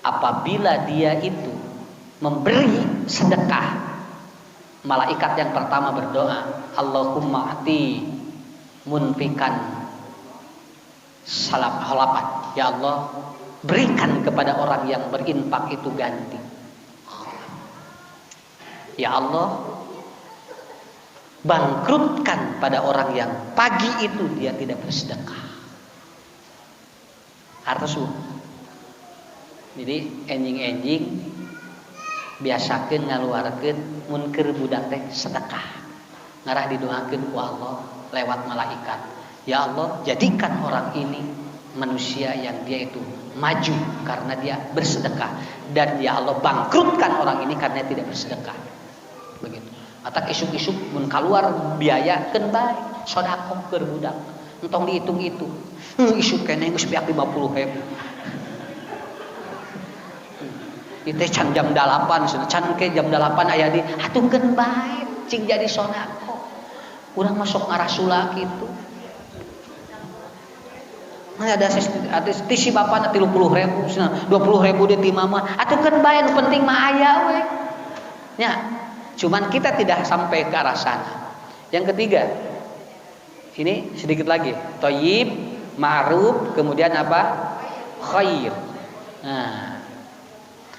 apabila dia itu memberi sedekah malaikat yang pertama berdoa Allahumma ati munfikan salam halapan ya Allah berikan kepada orang yang berinfak itu ganti Ya Allah, bangkrutkan pada orang yang pagi itu dia tidak bersedekah. Harus bu. Jadi enjing-enjing biasakeun ngaluarkeun mun keur budak teh sedekah. Ngarah didoakeun ku Allah lewat malaikat. Ya Allah, jadikan orang ini manusia yang dia itu maju karena dia bersedekah, dan ya Allah bangkrutkan orang ini karena tidak bersedekah. Begitu. Atak isuk-isuk mun kaluar biaya keun bae sedekah keur budak. Entong dihitung itu. Isuk keneh geus piak 50.000. Itu can jam 8, can ke jam 8 aya di hatungkeun bae cing jadi sodako. Urang masuk ngarasula kitu. Ada tisi bapana 30.000, 20.000 di timama. Atukeun bae nu penting mah aya we. Ya, cuman kita tidak sampai ke arah sana. Yang ketiga, ini sedikit lagi. Thayyib, ma'ruf, kemudian apa? Khair. Nah,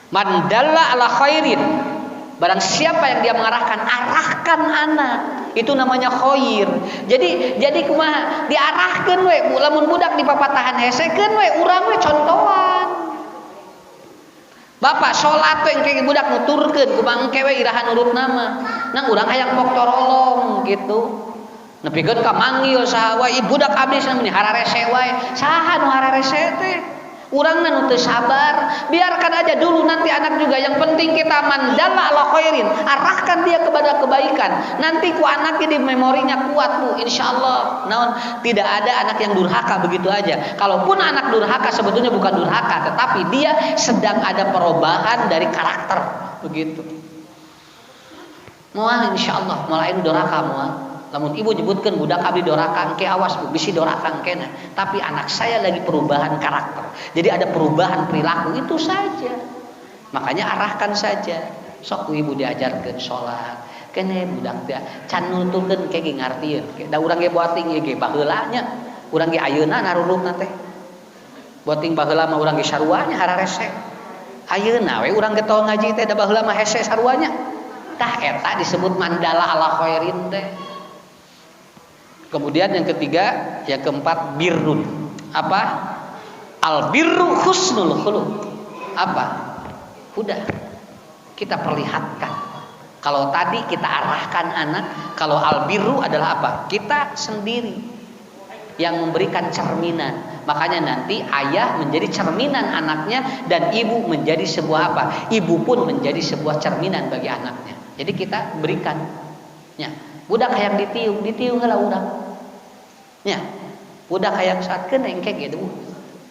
man dalla ala khairin, barang siapa yang dia mengarahkan, arahkan anak, itu namanya khair. Jadi kumaha diarahkeun we, lamun budak di papatahan hesekeun we, urang we contohan. Bapak salat we engke budak nuturkeun kumaha engke we irahan urut nama. Nang urang hayang pok torolong gitu. Nepikeun ka manggil saha wae budak abdi cenah hararese wae. Saha nu hararese teh? Urangna nu teu sabar, biarkan aja dulu nanti anak juga. Yang penting kita mandalla ala khairin, arahkan dia kepada kebaikan. Nanti ku anaknya di memorinya kuat bu, insyaallah. Naon tidak ada anak yang durhaka begitu aja. Kalaupun anak durhaka sebetulnya bukan durhaka, tetapi dia sedang ada perubahan dari karakter begitu. Moal insyaallah malain durhaka moal. Lamun ibu nyebutkan budak abdi doraka engke awas bu, bisi doraka engkena. Tapi anak saya lagi perubahan karakter. Jadi ada perubahan perilaku, itu saja. Makanya arahkan saja. Sok ibu diajarkan sholat. Kene budak teh can nuturkeun ke ge ngartieun. Da urang ge boating ge baheula nya. Urang ge ayeuna narurupna teh. Boating baheula mah urang ge sarua nya hararese. Ayeuna we urang ge tol ngaji teh da baheula mah hese sarua nya. Tah eta disebut mandala ala khairin teh. Kemudian yang ketiga, yang keempat birrun. Apa? Al birru husnul khuluq. Apa? Udah kita perlihatkan. Kalau tadi kita arahkan anak, kalau al birru adalah apa? Kita sendiri yang memberikan cerminan. Makanya nanti ayah menjadi cerminan anaknya dan ibu menjadi sebuah apa? Ibu pun menjadi sebuah cerminan bagi anaknya. Jadi kita berikan. Ya, budak hayang ditiung heula urang. Ya, budak hayang saatkeun engke gitu.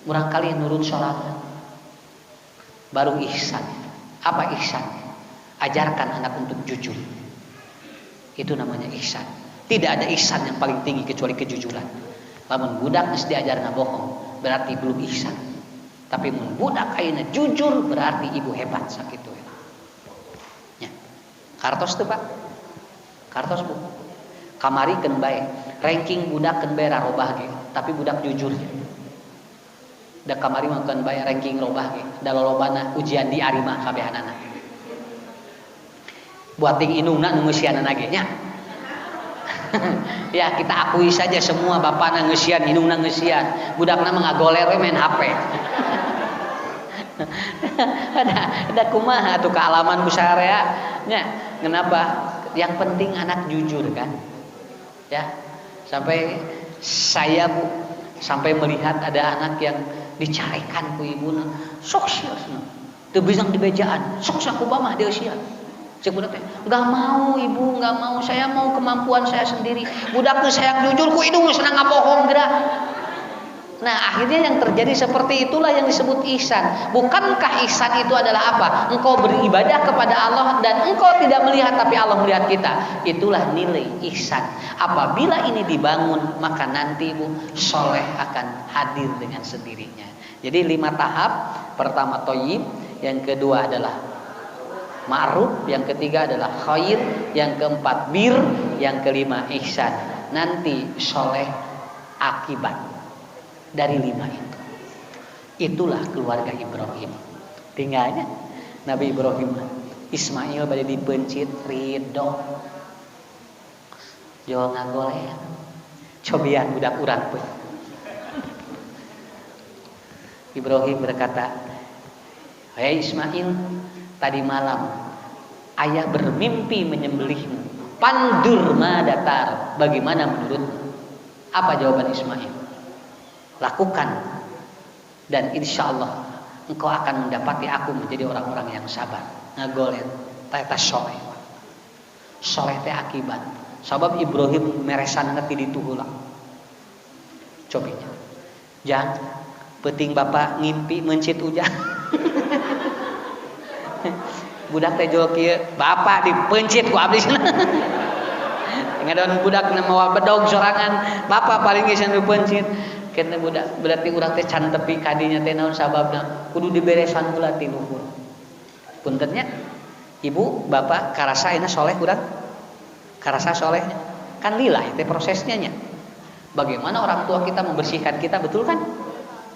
Murang kali nurut salat. Baru ihsan. Apa ihsan? Ajarkan anak untuk jujur. Itu namanya ihsan. Tidak ada ihsan yang paling tinggi kecuali kejujuran. Lamun budak geus diajarna bohong, berarti belum ihsan. Tapi mun budak ayeuna jujur berarti ibu hebat sakitu. Ya. Kartos teu Pak? Kartos Bu. Kamari keun bae. Ranking budak keun bae rarobah ge, tapi budak jujur. Da kamari mah keun bae ranking robah ge. Da lolobana ujian di arima kabehanana. Buating indungna nu ngeusianana ge nya. Ya kita akui saja semua bapakna ngeusian, indungna ngeusian. Budakna mah ngagoler we main HP. ada kumaha atuh kealaman busarea nya. Kenapa? Yang penting anak jujur kan. Ya. Sampai saya Bu sampai melihat ada anak yang dicarikan ku ibuna. Sok sia teu bisa dibejaan. Sok sakuba mah dia sia. Cek budak teh, enggak mau ibu, enggak mau, saya mau kemampuan saya sendiri. Budak teh sayang jujur ku hidung senang ngabohong geura. Nah, akhirnya yang terjadi seperti itulah yang disebut ihsan. Bukankah ihsan itu adalah apa? Engkau beribadah kepada Allah dan engkau tidak melihat tapi Allah melihat kita. Itulah nilai ihsan. Apabila ini dibangun, maka nanti Bu soleh akan hadir dengan sendirinya. Jadi 5 tahap. Pertama thayyib, yang kedua adalah ma'ruf, yang ketiga adalah khair, yang keempat bir, yang kelima ihsan. Nanti soleh akibat dari 5 itu. Itulah keluarga Ibrahim. Tinggalnya Nabi Ibrahim Ismail bade dipencit ridho. Jo ngagolean. Cobian budak urang pun. Ibrahim berkata, "Hei Ismail, tadi malam ayah bermimpi menyembelihmu. Pandur ma datar. Bagaimana menurutmu?" Apa jawaban Ismail? "Lakukan, dan insya Allah engkau akan mendapati aku menjadi orang-orang yang sabar." Ngagolen, tata soleh. Soleh teh akibat. Sabab Ibrahim meresan ngerti dituhulang. Cobinya. Jangan penting bapak ngimpi mencit hujan. Budak teh jol kieu, bapak dipencit ku abdi cenah. Ngadon budak nama bedog sorangan, bapak paling geus dipencit. Kena budak berarti urang teh can tepi kadinya teh naon sababna? Kudu diberesan heula ti luhur. Puntennya, ibu, bapak karasa ayeuna soleh urang? Karasa solehnya? Kan lillah teh prosesnya nya. Bagaimana orang tua kita membersihkan kita, betul kan?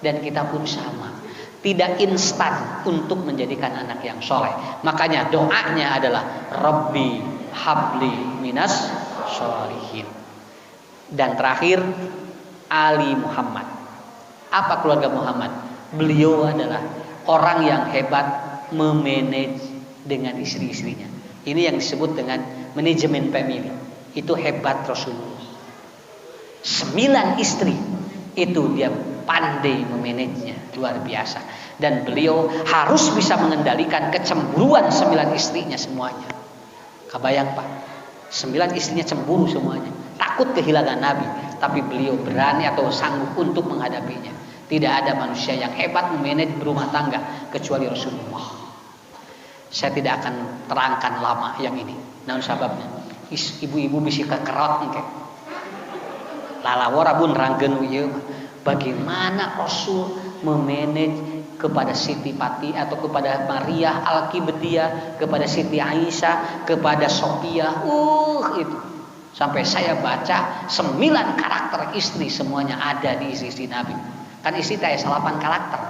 Dan kita pun sama. Tidak instan untuk menjadikan anak yang soleh. Makanya doanya adalah Rabbi habli minas sholihin. Dan terakhir Ali Muhammad. Apa keluarga Muhammad? Beliau adalah orang yang hebat memanage dengan istri-istrinya. Ini yang disebut dengan manajemen family. Itu hebat Rasulullah. 9 istri itu dia pandai memanagenya, luar biasa. Dan beliau harus bisa mengendalikan kecemburuan 9 istrinya semuanya. Kebayang Pak, 9 istrinya cemburu semuanya, takut kehilangan Nabi, tapi beliau berani atau sanggup untuk menghadapinya. Tidak ada manusia yang hebat memanage berumah tangga kecuali Rasulullah. Saya tidak akan terangkan lama yang ini. Namun sebabnya, ibu-ibu bisa kekerot engke. Lalawara bun ranggen wieu. Bagaimana Rasul memanage kepada Siti Pati atau kepada Maria Al-Kibtiyah, kepada Siti Aisyah, kepada Sophia. Itu. Sampai saya baca 9 karakter istri semuanya ada di istri Nabi. Kan istri teh 8 karakter.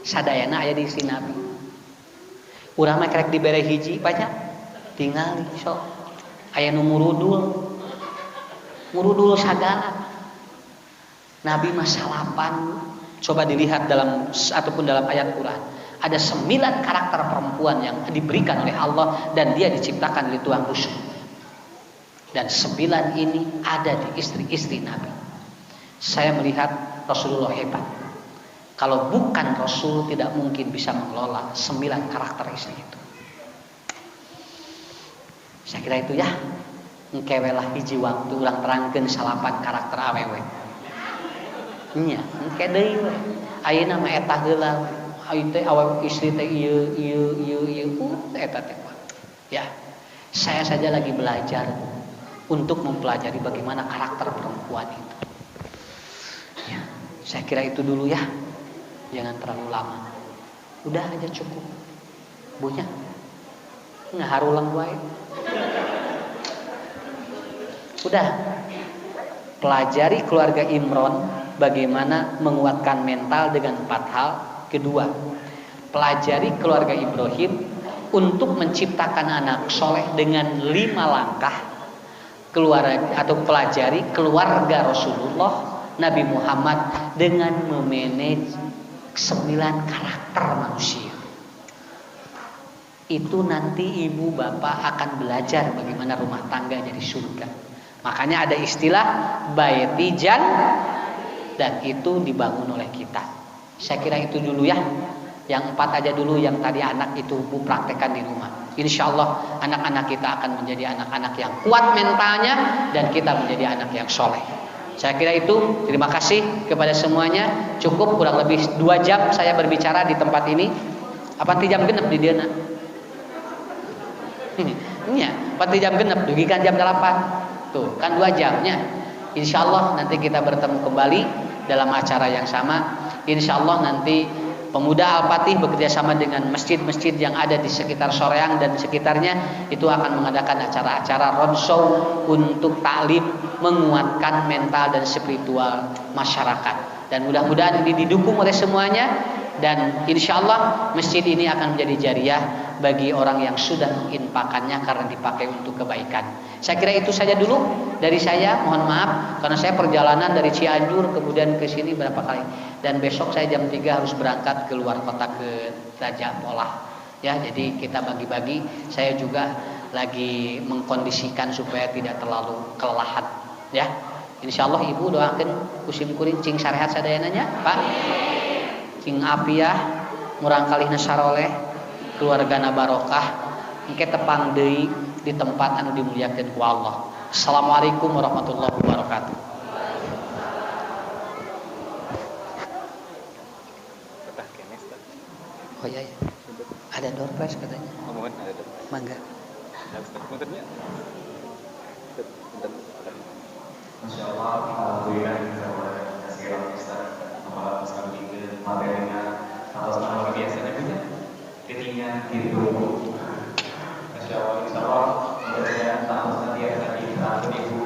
Sadayana aya di istri Nabi. Urang mah kerek dibere hiji banyak. Tinggal sok. Aya nu murudul. Murudul sagala. Nabi mah 8. Coba dilihat dalam ataupun dalam ayat Quran. Ada 9 karakter perempuan yang diberikan oleh Allah dan dia diciptakan oleh Tuhan Rasul. Dan 9 ini ada di istri-istri Nabi. Saya melihat Rasulullah hebat. Kalau bukan Rasul tidak mungkin bisa mengelola 9 karakter istri itu. Saya kira itu ya. Engkewelah hiji waktu ulang terangkeun 8 karakter awewe. Nya, engke deui we. Ayeuna mah eta heula. Ayeuna teh awewe istri teh ieu eta teh. Ya. Saya saja lagi belajar untuk mempelajari bagaimana karakter perempuan itu. Ya, saya kira itu dulu ya. Jangan terlalu lama. Udah aja cukup. Bunya. Ngaharulang wae. Udah. Pelajari keluarga Imron bagaimana menguatkan mental dengan 4 hal. Kedua, pelajari keluarga Ibrahim untuk menciptakan anak soleh dengan 5 langkah. Keluarga atau pelajari keluarga Rasulullah Nabi Muhammad dengan memanage 9 karakter manusia. Itu nanti ibu bapak akan belajar bagaimana rumah tangga jadi surga. Makanya ada istilah baiti jan dan itu dibangun oleh kita. Saya kira itu dulu ya. Yang 4 aja dulu, yang tadi anak itu bu praktekkan di rumah. Insya Allah anak-anak kita akan menjadi anak-anak yang kuat mentalnya dan kita menjadi anak yang soleh. Saya kira itu. Terima kasih kepada semuanya. Cukup kurang lebih 2 jam saya berbicara di tempat ini. Apa 3 jam genep di dia nak? Iya, 4 jam genep. Dugikan jam 8. Tuh, kan 2 jamnya. Insya Allah nanti kita bertemu kembali dalam acara yang sama. Insya Allah nanti Pemuda Al-Fatih bekerja sama dengan masjid-masjid yang ada di sekitar Soreang dan sekitarnya itu akan mengadakan acara-acara roadshow untuk taklim menguatkan mental dan spiritual masyarakat. Dan mudah-mudahan ini didukung oleh semuanya Dan insya Allah masjid ini akan menjadi jariah bagi orang yang sudah menginfakannya karena dipakai untuk kebaikan. Saya kira itu saja dulu dari saya. Mohon maaf karena saya perjalanan dari Cianjur kemudian ke sini berapa kali. Dan besok saya jam 3 harus berangkat ke luar kota ke Raja Polah. Ya, jadi kita bagi-bagi. Saya juga lagi mengkondisikan supaya tidak terlalu kelelahan. Ya, insya Allah ibu doakan kusim kuring cing sarehat sadayananya, Pak. Cing apiah, murang kalihna saroleh, keluargana barokah, engke tepang deui di tempat anu dimuliakeun ku Allah. Assalamualaikum warahmatullahi wabarakatuh. Oh iya, ya. Ada door prize katanya. Omongan ada door prize. Mangga. Bentarnya. Masya Allah, alhamdulillah kita kasih Ustaz Muhammad Ustaz bikin materinya atau nama biasanya punya ketinggian gitu. Masya Allah, insya Allah mudah-mudahan tahun nanti akan dibantu ibu